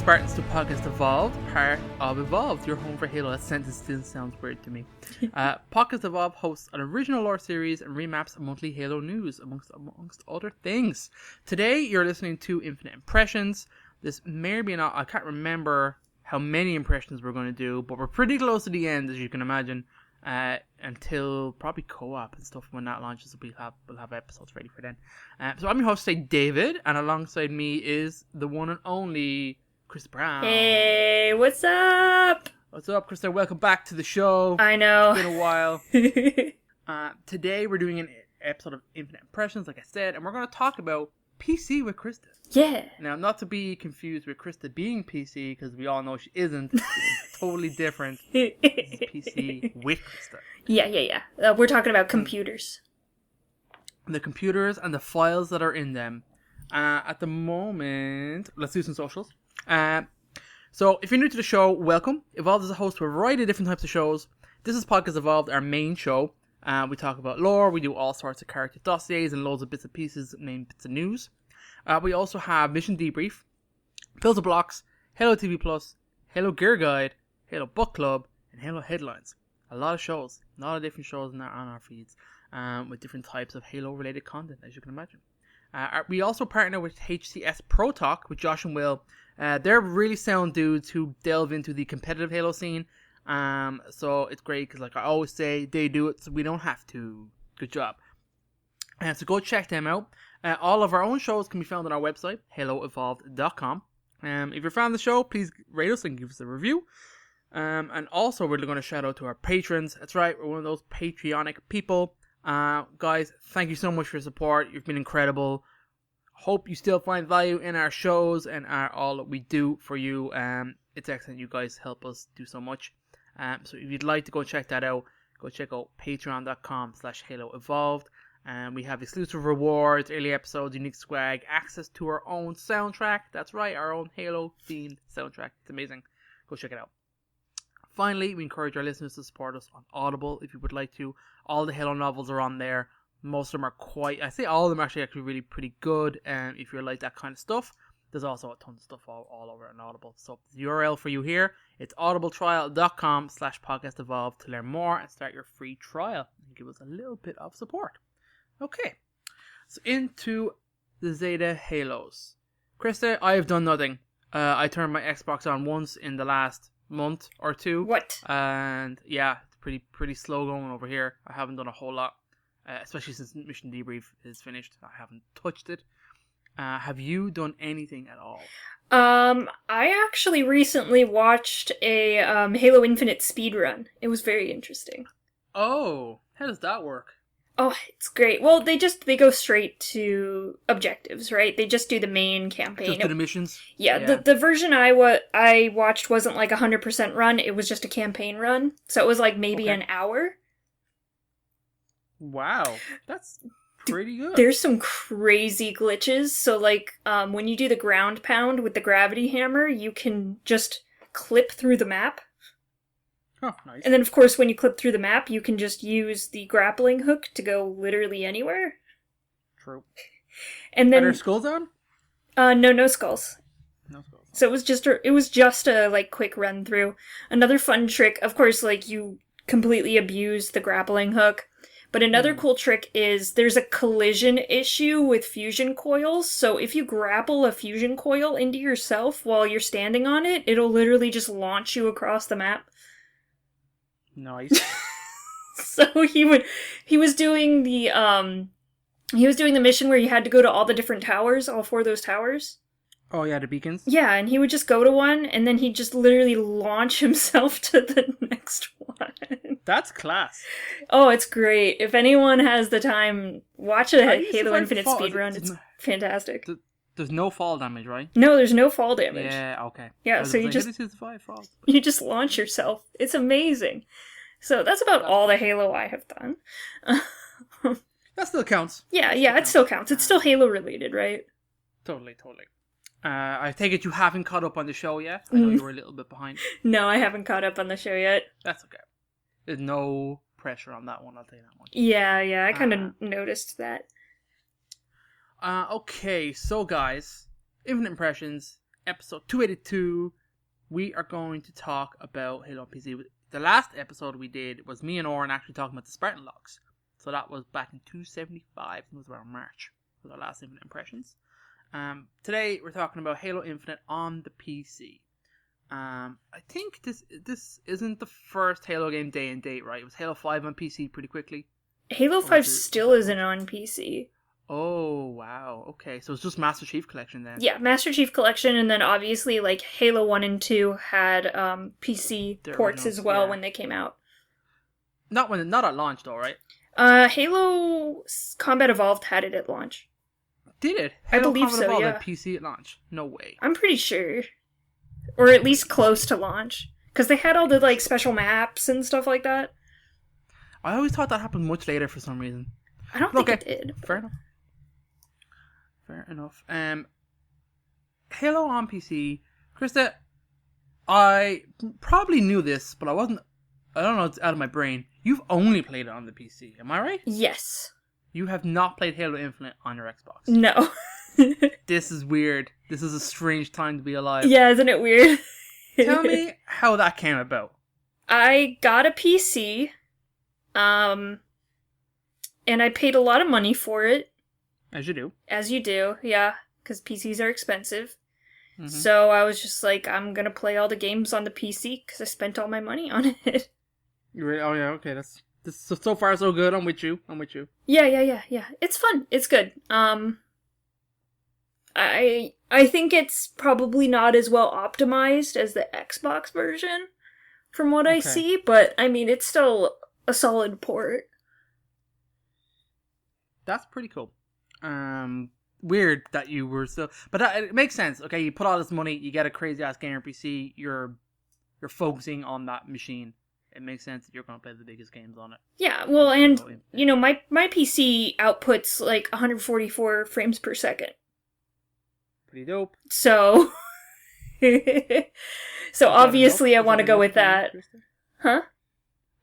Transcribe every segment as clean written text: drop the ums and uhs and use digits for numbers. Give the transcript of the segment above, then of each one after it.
Spartans to Podcast Evolved, part of Evolved, your home for Halo. That sentence still sounds weird to me. Podcast Evolved hosts an original lore series and remaps monthly Halo news, amongst other things. Today, you're listening to Infinite Impressions. This may or may not, I can't remember how many impressions we're going to do, but we're pretty close to the end, as you can imagine, until probably co-op and stuff. When that launches, we'll have episodes ready for then. So I'm your host today, David, and alongside me is the one and only Krysta Brown. Hey, what's up? What's up, Krysta? Welcome back to the show. I know. It's been a while. Today we're doing an episode of Infinite Impressions, like I said, and we're going to talk about PC with Krysta. Yeah. Now, not to be confused with Krysta being PC, because we all know she isn't. It's totally different. This is PC with Krysta. Yeah. We're talking about computers. The computers and the files that are in them. At the moment, let's do some socials. So, if you're new to the show, welcome. Evolved is a host to a variety of different types of shows. This is Podcast Evolved, our main show. We talk about lore, we do all sorts of character dossiers and loads of bits and pieces, main bits of news. We also have Mission Debrief, Fills the Blocks, Halo TV Plus, Halo Gear Guide, Halo Book Club, and Halo Headlines. A lot of shows, a lot of different shows on our feeds, with different types of Halo-related content, as you can imagine. We also partner with HCS Pro Talk with Josh and Will. They're really sound dudes who delve into the competitive Halo scene. So it's great because, like I always say, they do it so we don't have to. Good job. So go check them out. All of our own shows can be found on our website, haloevolved.com. If you're a fan of the show, please rate us and give us a review. And also, we're going to shout out to our patrons. That's right, we're one of those Patreonic people. Guys, thank you so much for your support. You've been incredible. Hope you still find value in our shows and all that we do for you. It's excellent. You guys help us do so much. So if you'd like to go check that out, go check out patreon.com/HaloEvolved. We have exclusive rewards, early episodes, unique swag, access to our own soundtrack. That's right, our own Halo-themed soundtrack. It's amazing. Go check it out. Finally, we encourage our listeners to support us on Audible if you would like to. All the Halo novels are on there. Most of them are I say all of them are actually really pretty good. If you like that kind of stuff, there's also a ton of stuff all over on Audible. So the URL for you here, it's audibletrial.com/podcastevolved to learn more and start your free trial and give us a little bit of support. Okay, so into the Zeta Halos. Krysta, I have done nothing. I turned my Xbox on once in the last month or two. What? And yeah, it's pretty slow going over here. I haven't done a whole lot, especially since Mission Debrief is finished. I haven't touched it. Have you done anything at all? I actually recently watched a Halo Infinite speedrun. It was very interesting. Oh, how does that work? Oh, it's great. Well, they go straight to objectives, right? They just do the main campaign. Just do the missions? Yeah. The version I watched wasn't like 100% run. It was just a campaign run. So it was like maybe an hour. Wow. That's pretty good. There's some crazy glitches. So like when you do the ground pound with the gravity hammer, you can just clip through the map. Oh, nice. And then, of course, when you clip through the map, you can just use the grappling hook to go literally anywhere. True. And then, are there skulls on? No skulls. No skulls. So it was just a like quick run through. Another fun trick, of course, like you completely abuse the grappling hook. But another cool trick is there's a collision issue with fusion coils. So if you grapple a fusion coil into yourself while you're standing on it, it'll literally just launch you across the map. Nice. So he was doing the mission where you had to go to all the different towers, all 4 of those towers. Oh yeah, the beacons? Yeah, and he would just go to one, and then he'd just literally launch himself to the next one. That's class. Oh, it's great. If anyone has the time, watch a Halo Infinite speedrun. It's fantastic. There's no fall damage, right? No, there's no fall damage. Yeah, okay. Yeah, so you just launch yourself. It's amazing. So that's about all the Halo I have done. That still counts. Yeah, it still counts. It's still Halo related, right? Totally. I take it you haven't caught up on the show yet? I know you were a little bit behind. No, I haven't caught up on the show yet. That's okay. There's no pressure on that one, I'll tell you that one. Yeah, I kind of noticed that. Okay, so guys, Infinite Impressions, episode 282. We are going to talk about Halo on PC. The last episode we did was me and Oren actually talking about the Spartan logs. So that was back in 275. It was around March for our last Infinite Impressions. Today we're talking about Halo Infinite on the PC. I think this isn't the first Halo game day and date, right? It was Halo 5 on PC pretty quickly. Halo 5 still isn't on PC. Oh, wow. Okay, so it's just Master Chief Collection then. Yeah, Master Chief Collection, and then obviously like Halo 1 and 2 had PC ports as well when they came out. Not at launch though, right? Halo Combat Evolved had it at launch. Did it? I believe Combat Evolved so, yeah. At PC at launch? No way. I'm pretty sure. Or at least close to launch. Because they had all the like special maps and stuff like that. I always thought that happened much later for some reason. I don't think it did. Fair enough. Halo on PC. Krysta, I probably knew this, but I don't know, it's out of my brain. You've only played it on the PC, am I right? Yes. You have not played Halo Infinite on your Xbox. No. This is weird. This is a strange time to be alive. Yeah, isn't it weird? Tell me how that came about. I got a PC, and I paid a lot of money for it. As you do. As you do, yeah, because PCs are expensive. Mm-hmm. So I was just like, I'm gonna play all the games on the PC because I spent all my money on it. Oh yeah, okay. This so far so good. I'm with you. Yeah. It's fun. It's good. I think it's probably not as well optimized as the Xbox version, from what I see. But I mean, it's still a solid port. That's pretty cool. Weird that you were still, but it makes sense. Okay, you put all this money, you get a crazy ass gamer PC. You're focusing on that machine. It makes sense that you're going to play the biggest games on it. Yeah, well, and you know, my PC outputs like 144 frames per second. Pretty dope. So, obviously, I want to go with that. Huh?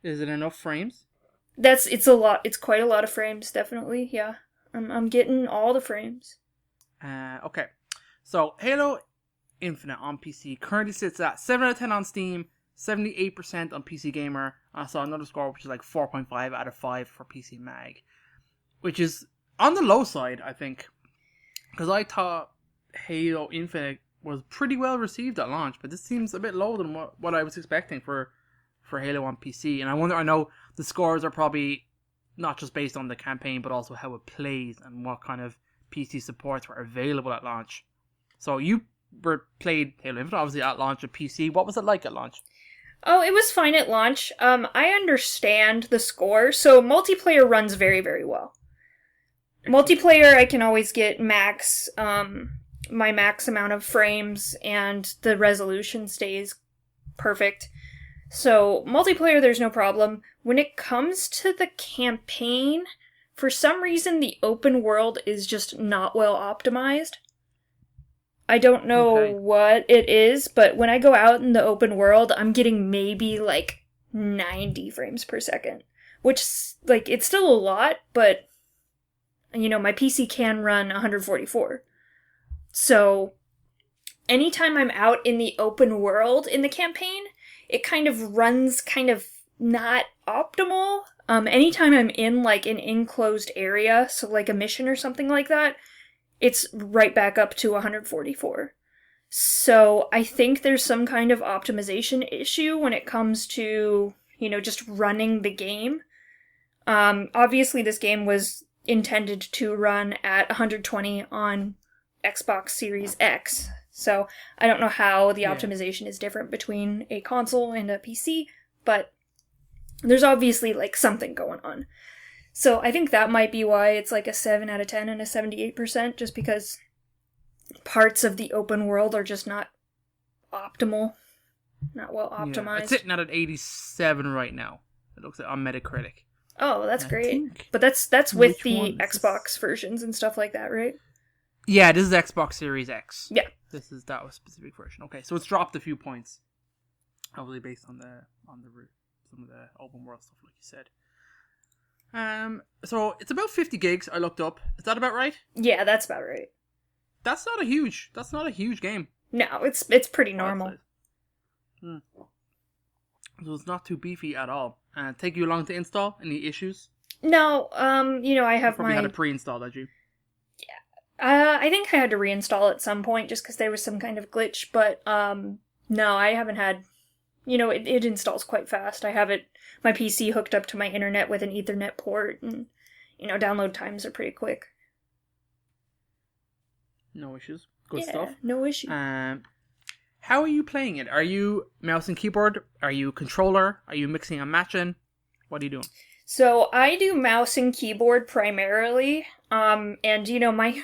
Is it enough frames? It's a lot. It's quite a lot of frames, definitely. Yeah. I'm getting all the frames. Okay. So, Halo Infinite on PC currently sits at 7 out of 10 on Steam, 78% on PC Gamer. I saw another score which is like 4.5 out of 5 for PC Mag. Which is on the low side, I think. Because I thought Halo Infinite was pretty well received at launch, but this seems a bit low than what I was expecting for Halo on PC. And I know the scores are probably not just based on the campaign, but also how it plays and what kind of PC supports were available at launch. So you played Halo Infinite, obviously, at launch of PC. What was it like at launch? Oh, it was fine at launch. I understand the score, so multiplayer runs very, very well. Multiplayer, I can always get my max amount of frames, and the resolution stays perfect. So, multiplayer, there's no problem. When it comes to the campaign, for some reason, the open world is just not well optimized. I don't know what it is, but when I go out in the open world, I'm getting maybe, like, 90 frames per second. Which, like, it's still a lot, but, you know, my PC can run 144. So, anytime I'm out in the open world in the campaign, it kind of runs kind of not optimal. Anytime I'm in like an enclosed area, so like a mission or something like that, it's right back up to 144. So I think there's some kind of optimization issue when it comes to, you know, just running the game. Obviously this game was intended to run at 120 on Xbox Series X. So, I don't know how the optimization is different between a console and a PC, but there's obviously, like, something going on. So, I think that might be why it's, like, a 7 out of 10 and a 78%, just because parts of the open world are just not optimal, not well optimized. It's sitting at an 87 right now. It looks like on Metacritic. Oh, that's great. But that's with the Xbox versions and stuff like that, right? Yeah, this is Xbox Series X. Yeah. That was a specific version. Okay, so it's dropped a few points. Probably based on some of the open world stuff, like you said. So it's about 50 gigs. I looked up. Is that about right? Yeah, that's about right. That's not a huge game. No, it's pretty normal. Outside. So it's not too beefy at all. Take you long to install? Any issues? No, I have Probably my... had it pre-installed, had you? I think I had to reinstall at some point just because there was some kind of glitch, but, no, I haven't had... it installs quite fast. I have my PC hooked up to my internet with an Ethernet port, and, download times are pretty quick. No issues. Good stuff. No issue. How are you playing it? Are you mouse and keyboard? Are you controller? Are you mixing and matching? What are you doing? So I do mouse and keyboard primarily, and my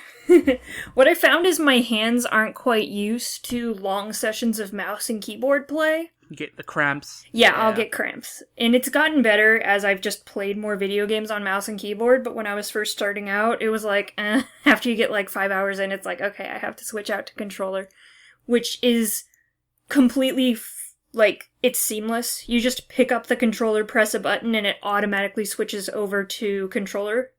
what I found is my hands aren't quite used to long sessions of mouse and keyboard play. You get the cramps. Yeah, I'll get cramps. And it's gotten better as I've just played more video games on mouse and keyboard, but when I was first starting out, it was like, after you get like 5 hours in, it's like, okay, I have to switch out to controller, which is completely, it's seamless. You just pick up the controller, press a button, and it automatically switches over to controller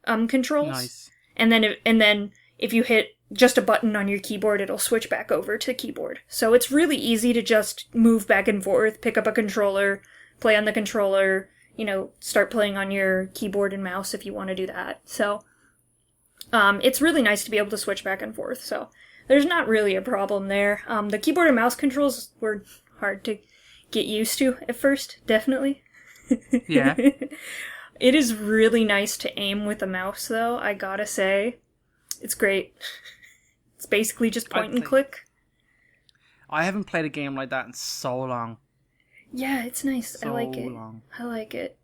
controls. Nice. And then if you hit just a button on your keyboard, it'll switch back over to keyboard. So it's really easy to just move back and forth, pick up a controller, play on the controller, start playing on your keyboard and mouse if you want to do that. So it's really nice to be able to switch back and forth. So there's not really a problem there. The keyboard and mouse controls were hard to get used to at first, definitely. Yeah. It is really nice to aim with a mouse, though, I gotta say. It's great. It's basically just point and click. I haven't played a game like that in so long. Yeah, it's nice. I like it. Long. I like it.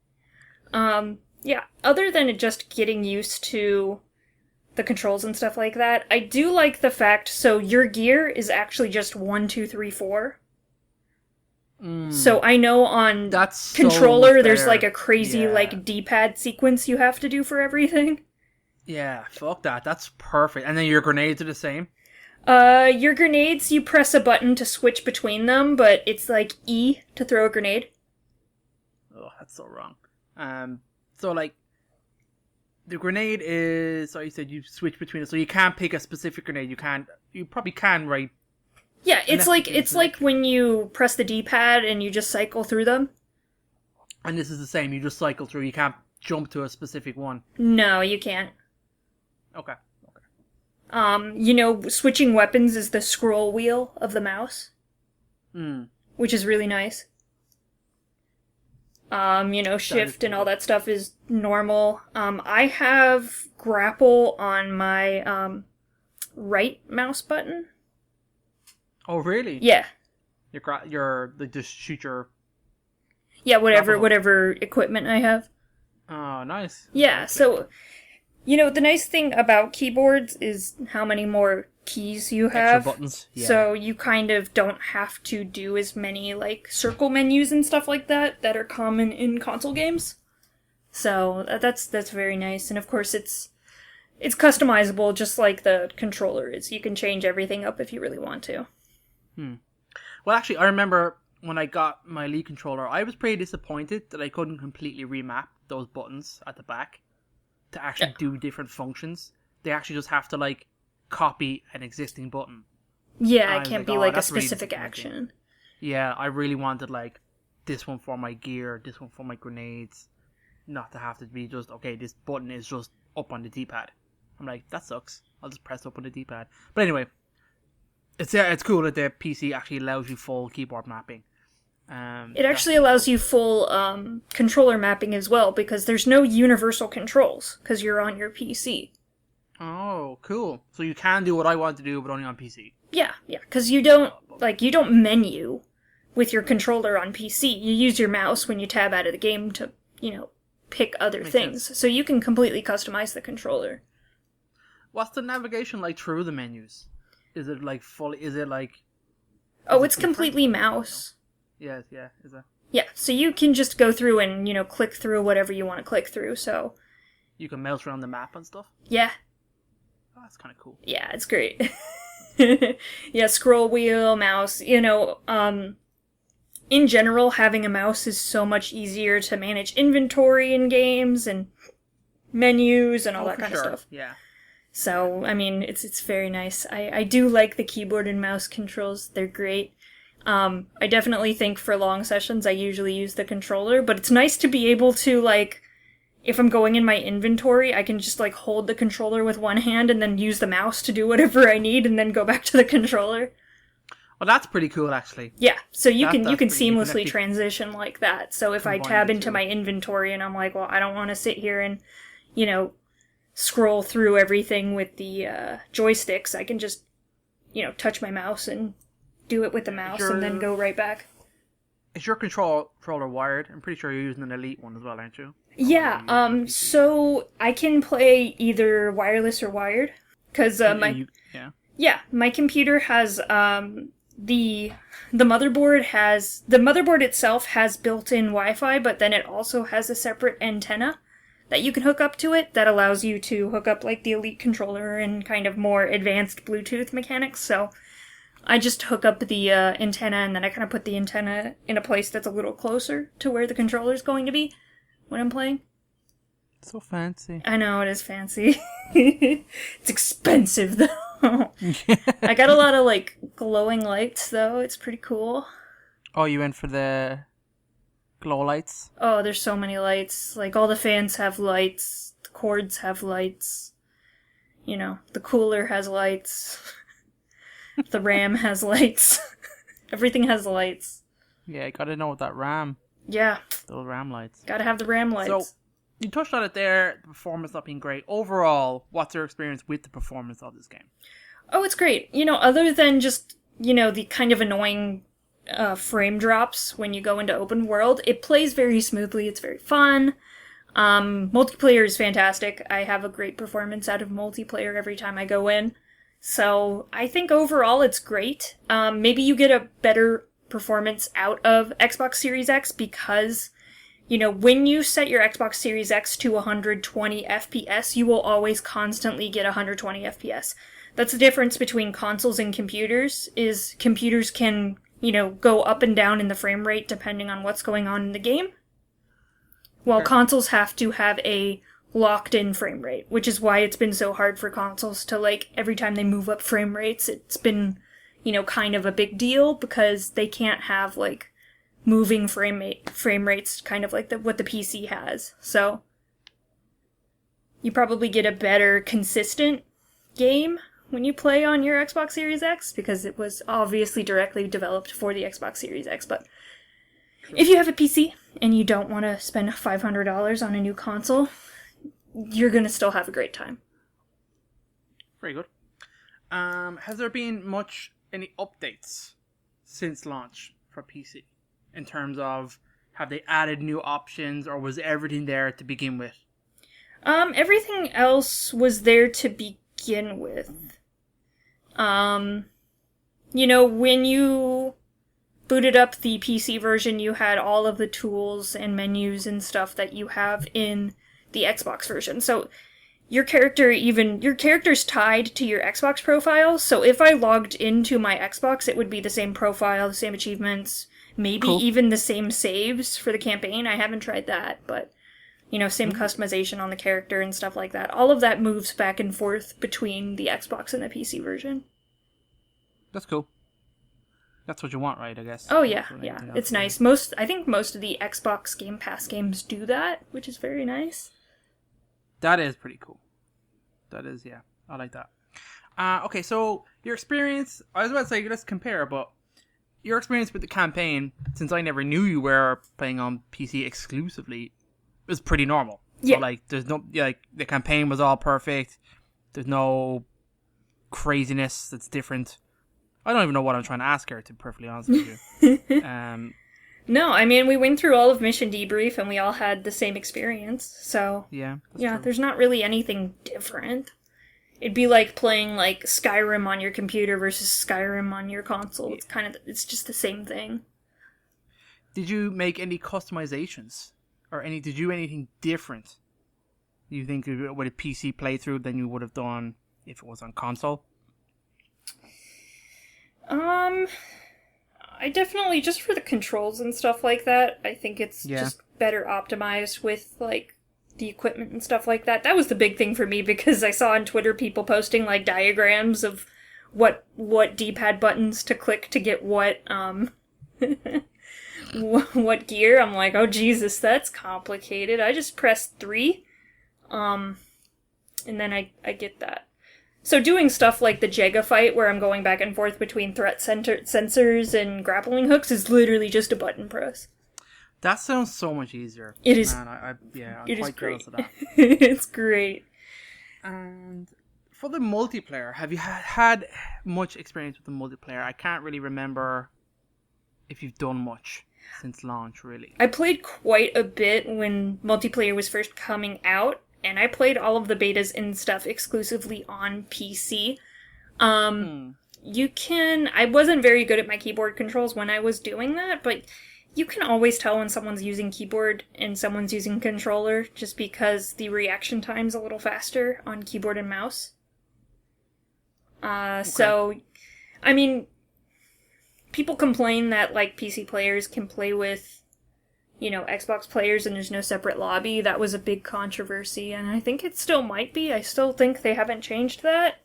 Yeah, other than it just getting used to the controls and stuff like that, I do like the fact, so your gear is actually just 1, 2, 3, 4. So I know on That's controller so there's like a crazy D-pad sequence you have to do for everything. Yeah, fuck that. That's perfect. And then your grenades are the same? Your grenades, you press a button to switch between them, but it's like E to throw a grenade. Oh, that's so wrong. So like, the grenade is, so you said you switch between it, so you can't pick a specific grenade. You probably can, right? Yeah, it's like when you press the D-pad and you just cycle through them. And this is the same, you just cycle through, you can't jump to a specific one. No, you can't. Okay. Switching weapons is the scroll wheel of the mouse. Which is really nice. Shift and all that stuff is normal. I have grapple on my, right mouse button. Oh, really? Yeah. Just shoot your... Yeah, whatever equipment I have. Oh, nice. Yeah, so... the nice thing about keyboards is how many more keys you have. Extra buttons. Yeah. So you kind of don't have to do as many, circle menus and stuff like that are common in console games. So that's very nice. And of course it's customizable just like the controller is. You can change everything up if you really want to. Well, actually, I remember when I got my Elite controller, I was pretty disappointed that I couldn't completely remap those buttons at the back to actually do different functions. They actually just have to, copy an existing button. Yeah, it can't be, a specific really action. Yeah, I really wanted, this one for my gear, this one for my grenades. Not to have to be just, okay, this button is just up on the D-pad. I'm like, that sucks. I'll just press up on the D-pad. But anyway, it's cool that the PC actually allows you full keyboard mapping. It actually allows you full controller mapping as well, because there's no universal controls, because you're on your PC. Oh, cool. So you can do what I want to do, but only on PC. Yeah, because you don't menu with your controller on PC. You use your mouse when you tab out of the game to, pick other things. Sense. So you can completely customize the controller. What's the navigation like through the menus? Is it Oh, it's completely mouse. Yeah, is it? Yeah, so you can just go through and, click through whatever you want to click through, so... You can mouse around the map and stuff? Yeah. Oh, that's kind of cool. Yeah, it's great. Yeah, scroll wheel, mouse, in general, having a mouse is so much easier to manage inventory in games and menus and all that kind of stuff. Yeah. So, I mean, it's very nice. I do like the keyboard and mouse controls. They're great. I definitely think for long sessions I usually use the controller, but it's nice to be able to, like, if I'm going in my inventory, I can just, like, hold the controller with one hand and then use the mouse to do whatever I need and then go back to the controller. Well, that's pretty cool, actually. Yeah, so you can You seamlessly can transition like that. So if I tab into my inventory and I'm like, well, I don't want to sit here and, scroll through everything with the joysticks, I can just, touch my mouse and do it with the mouse and then go right back. Is your controller wired? I'm pretty sure you're using an Elite one as well, aren't you? Yeah, so I can play either wireless or wired, because my computer has the motherboard itself has built-in Wi-Fi, but then it also has a separate antenna that you can hook up to it that allows you to hook up like the Elite controller and kind of more advanced Bluetooth mechanics. So I just hook up the antenna, and then I kind of put the antenna in a place that's a little closer to where the controller's going to be when I'm playing. So fancy. I know, it is fancy. It's expensive, though. I got a lot of, like, glowing lights, though. It's pretty cool. Oh, you went for the glow lights? Oh, there's so many lights. Like, all the fans have lights. The cords have lights. The cooler has lights. The RAM has lights. Everything has lights. Yeah, you gotta know that RAM. Yeah. Those RAM lights. Gotta have the RAM lights. So, you touched on it there, the performance not being great. Overall, what's your experience with the performance of this game? Oh, it's great. Other than just, the kind of annoying frame drops when you go into open world, it plays very smoothly. It's very fun. Multiplayer is fantastic. I have a great performance out of multiplayer every time I go in. So I think overall it's great. Maybe you get a better performance out of Xbox Series X because, when you set your Xbox Series X to 120 FPS, you will always constantly get 120 FPS. That's the difference between consoles and computers, is computers can, go up and down in the frame rate depending on what's going on in the game, while consoles have to have a locked-in frame rate, which is why it's been so hard for consoles to, like, every time they move up frame rates, it's been, kind of a big deal, because they can't have, like, moving frame rates, kind of like what the PC has. So you probably get a better, consistent game when you play on your Xbox Series X, because it was obviously directly developed for the Xbox Series X, but if you have a PC and you don't want to spend $500 on a new console, you're going to still have a great time. Very good. Has there been any updates since launch for PC? In terms of, have they added new options, or was everything there to begin with? Everything else was there to begin with. When you booted up the PC version, you had all of the tools and menus and stuff that you have in the Xbox version. So your character's tied to your Xbox profile, so if I logged into my Xbox, it would be the same profile, the same achievements, maybe even the same saves for the campaign. I haven't tried that, but, same customization on the character and stuff like that. All of that moves back and forth between the Xbox and the PC version. That's cool. That's what you want, right, I guess? Oh, yeah. It's nice. I think most of the Xbox Game Pass games do that, which is very nice. That is pretty cool. That is, yeah. I like that. Okay, so your experience, I was about to say, let's compare, but your experience with the campaign, since I never knew you were playing on PC exclusively, was pretty normal. Yeah. So, there's no, the campaign was all perfect. There's no craziness that's different. I don't even know what I'm trying to ask her, to be perfectly honest with you. No, I mean, we went through all of Mission Debrief and we all had the same experience, so... Yeah, true. There's not really anything different. It'd be like playing, like, Skyrim on your computer versus Skyrim on your console. Yeah. It's just the same thing. Did you make any customizations? Or did you do anything different, you think, with a PC playthrough than you would have done if it was on console? I definitely, just for the controls and stuff like that, I think it's just better optimized with, like, the equipment and stuff like that. That was the big thing for me because I saw on Twitter people posting like diagrams of what D-pad buttons to click to get what what gear. I'm like, oh Jesus, that's complicated. I just press 3, and then I get that. So doing stuff like the Jega fight, where I'm going back and forth between threat sensors and grappling hooks, is literally just a button press. That sounds so much easier. It is. Man, I'm it quite is great. jealous of that. It's great. And for the multiplayer, have you had much experience with the multiplayer? I can't really remember if you've done much since launch, really. I played quite a bit when multiplayer was first coming out, and I played all of the betas and stuff exclusively on PC. I wasn't very good at my keyboard controls when I was doing that, but you can always tell when someone's using keyboard and someone's using controller just because the reaction time's a little faster on keyboard and mouse. Okay. So, I mean, people complain that, like, PC players can play with, Xbox players and there's no separate lobby. That was a big controversy, and I think it still might be. I still think they haven't changed that.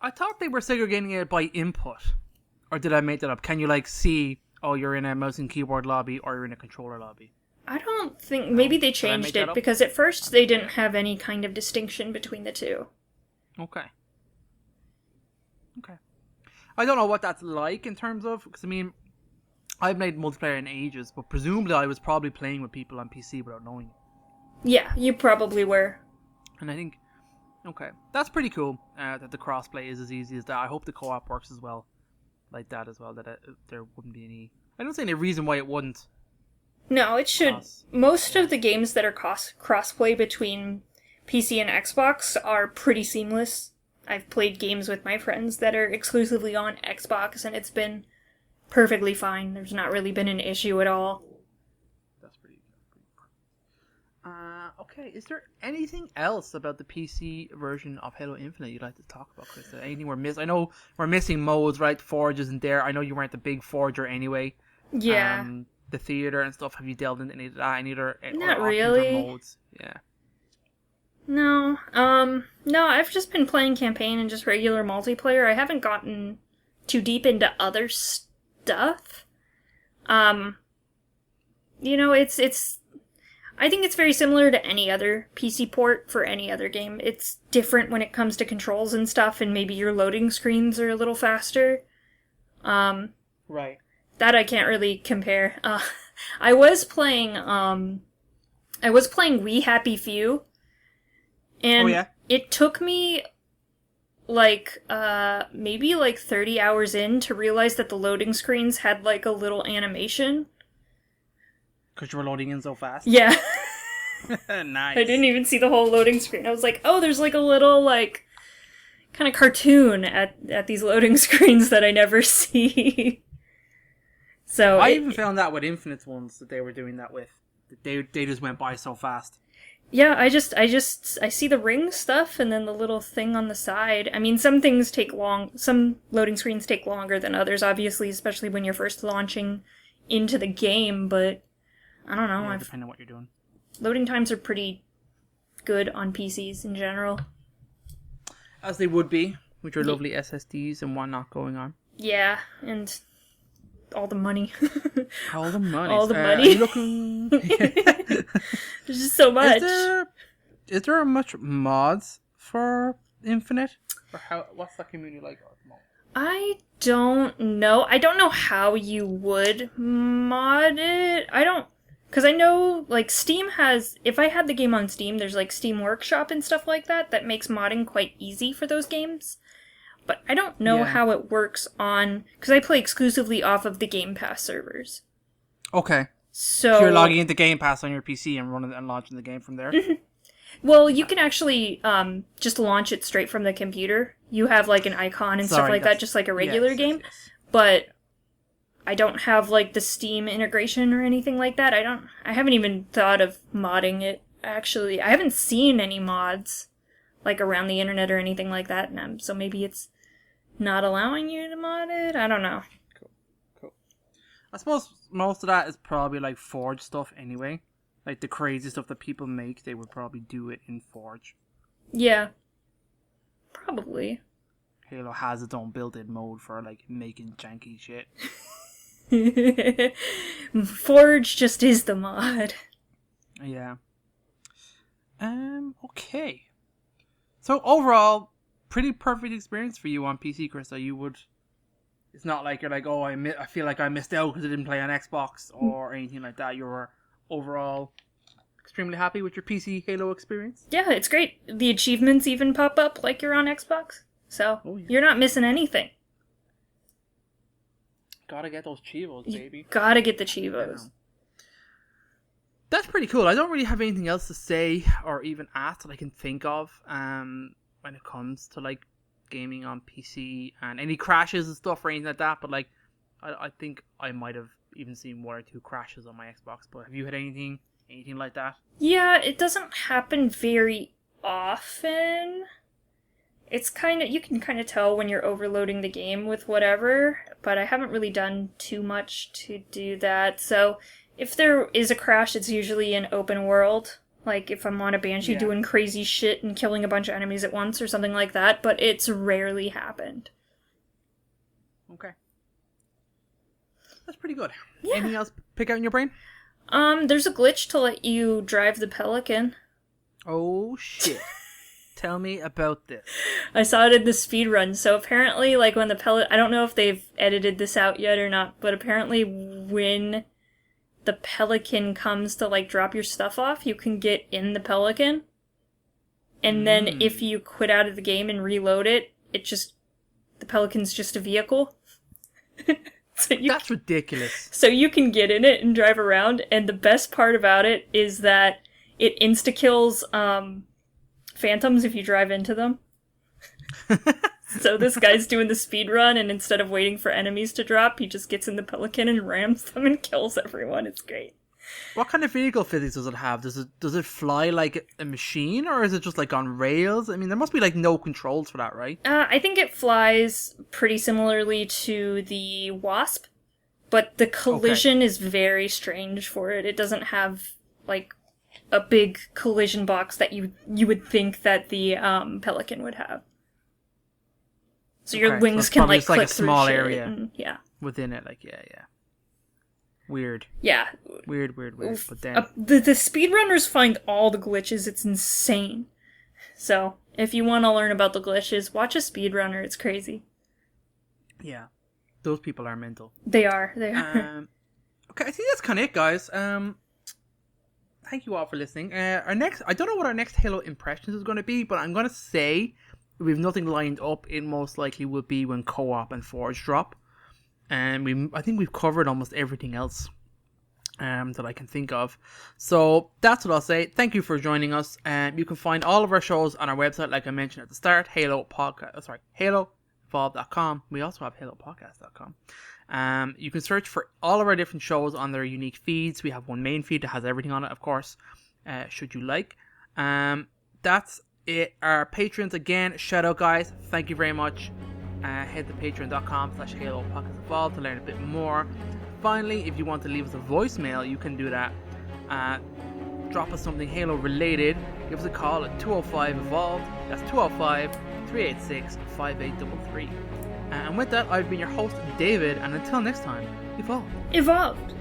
I thought they were segregating it by input. Or did I make that up? Can you, see, oh, you're in a mouse and keyboard lobby or you're in a controller lobby? I don't think... Maybe they changed it, because at first they didn't have any kind of distinction between the two. Okay. I don't know what that's like in terms of... Because, I've played multiplayer in ages, but presumably I was probably playing with people on PC without knowing it. Yeah, you probably were. And I think... Okay. That's pretty cool that the crossplay is as easy as that. I hope the co-op works as well. Like that as well, that there wouldn't be any... I don't see any reason why it wouldn't. No, it should. Most of the games that are crossplay between PC and Xbox are pretty seamless. I've played games with my friends that are exclusively on Xbox, and it's been perfectly fine. There's not really been an issue at all. That's pretty okay, is there anything else about the PC version of Halo Infinite you'd like to talk about, Krysta? Anything we're missing? I know we're missing modes, right? Forge isn't there. I know you weren't the big forger anyway. Yeah. The theater and stuff, have you delved into any of that? Not really. Modes? Yeah. No. No, I've just been playing campaign and just regular multiplayer. I haven't gotten too deep into other stuff. It's I think it's very similar to any other PC port for any other game. It's different when it comes to controls and stuff, and maybe your loading screens are a little faster. Right. That I can't really compare. I was playing We Happy Few, and it took me maybe 30 hours in to realize that the loading screens had a little animation. Because you were loading in so fast? Yeah. Nice. I didn't even see the whole loading screen. I was like, oh, there's a little kind of cartoon at these loading screens that I never see. So I even found that with Infinite's ones that they were doing that with. They just went by so fast. Yeah, I see the ring stuff and then the little thing on the side. Some things take some loading screens take longer than others, obviously, especially when you're first launching into the game, but I don't know. Yeah, depending on what you're doing. Loading times are pretty good on PCs in general. As they would be, with your lovely SSDs and whatnot going on. Yeah, and all the money. All the money. All the money. Are you looking... There's just so much. Is there much mods for Infinite? Or what's the community like at the moment? I don't know. I don't know how you would mod it. Because I know, Steam has... If I had the game on Steam, there's, Steam Workshop and stuff like that makes modding quite easy for those games. But I don't know how it works on... Because I play exclusively off of the Game Pass servers. Okay. So you're logging into Game Pass on your PC and running and launching the game from there? Well, you can actually just launch it straight from the computer. You have, an icon and stuff like that, just like a regular game. Yes. But I don't have, the Steam integration or anything like that. I haven't even thought of modding it, actually. I haven't seen any mods, around the internet or anything like that. So maybe it's not allowing you to mod it? I don't know. Cool. I suppose most of that is probably, Forge stuff anyway. like the crazy stuff that people make, they would probably do it in Forge. Yeah. Probably. Halo has its own built-in mode for like making janky shit. Forge just is the mod. Yeah. Okay. So overall, pretty perfect experience for you on PC, Krysta. You would. It's not like you're like, oh, I feel like I missed out because I didn't play on Xbox or anything like that. You were overall extremely happy with your PC Halo experience. Yeah, it's great. The achievements even pop up like you're on Xbox. So, You're not missing anything. Gotta get those Chivos, baby. Gotta get the Chivos. Yeah. That's pretty cool. I don't really have anything else to say or even ask that I can think of when it comes to like gaming on PC and any crashes and stuff or anything like that. But like, I think I might have even seen 1 or 2 crashes on my Xbox. But have you had anything like that? Yeah, it doesn't happen very often. It's you can kind of tell when you're overloading the game with whatever, but I haven't really done too much to do that. So if there is a crash, it's usually in open world. Like if I'm on a Banshee doing crazy shit and killing a bunch of enemies at once or something like that, but it's rarely happened. Okay. That's pretty good. Yeah. Anything else pick out in your brain? There's a glitch to let you drive the Pelican. Oh, shit. Tell me about this. I saw it in the speedrun. So apparently, like when the I don't know if they've edited this out yet or not, but apparently when the Pelican comes to like drop your stuff off, you can get in the Pelican. And then if you quit out of the game and reload it, the Pelican's just a vehicle. That's ridiculous. So you can get in it and drive around, and the best part about it is that it insta-kills phantoms if you drive into them. So this guy's doing the speed run, and instead of waiting for enemies to drop, he just gets in the Pelican and rams them and kills everyone. It's great. What kind of vehicle physics does it have? Does it fly like a machine, or is it just like on rails? I mean, there must be like no controls for that, right? I think it flies pretty similarly to the Wasp, but the collision is very strange for it. It doesn't have like a big collision box that you would think that the Pelican would have. So your wings can like clip like a small through area and, within it. Like weird. Yeah. Weird. But then the speedrunners find all the glitches. It's insane. So if you want to learn about the glitches, watch a speedrunner. It's crazy. Yeah, those people are mental. They are. Okay, I think that's kind of it, guys. Thank you all for listening. I don't know what our next Halo impressions is going to be, but I'm going to say if we have nothing lined up, it most likely will be when Co-op and Forge drop. And I think we've covered almost everything else that I can think of. So that's what I'll say. Thank you for joining us. You can find all of our shows on our website, like I mentioned at the start, HaloEvolve.com. We also have HaloPodcast.com. You can search for all of our different shows on their unique feeds. We have one main feed that has everything on it, of course, should you like. That's it. Our patrons, again, shout out, guys. Thank you very much. Head to patreon.com/HaloPodcastEvolve to learn a bit more. Finally, if you want to leave us a voicemail, you can do that. Drop us something Halo related. Give us a call at 205-EVOLVE. That's 205-386-5833. And with that, I've been your host, David, and until next time, evolve. Evolved.